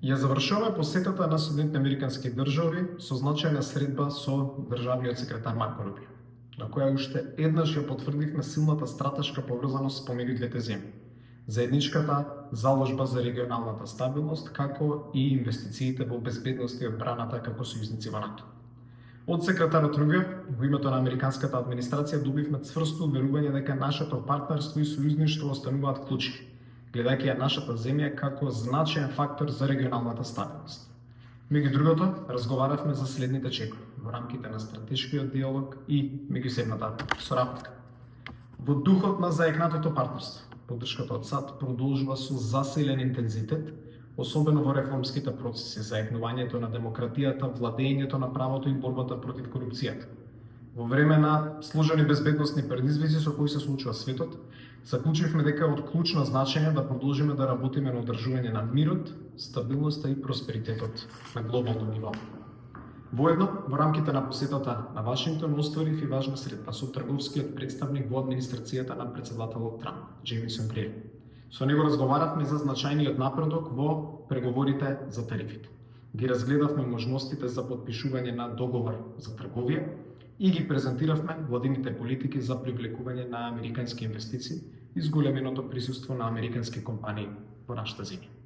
Ја завршуваме посетата на Соединетите Американски држави со значајна средба со државниот секретар Марко Рубио, на која уште еднаш ја потврдивме силната стратешка поврзаност помеѓу двете земји, заедничката заложба за регионалната стабилност, како и инвестициите во безбедност и одбраната како сојузници во НАТО. Од секретарот Рубио, во името на американската администрација, добивме цврсто уверување дека нашето партнерство и сојузништво остануваат клучни, гледајќи ја нашата земја како значаен фактор за регионалната стабилност. Меѓу другото, разговаравме за следните чекори во рамките на стратешкиот диалог и меѓусебната соработка. Во духот на заекнатото партнерство, поддршката од САД продолжува со засилен интензитет, особено во реформските процеси, заекнувањето на демократијата, владењето на правото и борбата против корупцијата. Во време на сложени безбедносни предизвици со кои се случува светот, заклучивме дека е од клучно значење да продолжиме да работиме на одржување на мирот, стабилноста и просперитетот на глобално ниво. Воедно, во рамките на посетата на Вашингтон, остварив и важна средба со трговскиот представник во администрацијата на претседателот Трамп, Джеймисон Грир. Со него разговаравме за значајниот напредок во преговорите за тарифите. Ги разгледавме можностите за потпишување на договор за трговија и ги презентиравме владините политики за привлекување на американски инвестиции и зголеменото присуство на американски компании во нашата земја.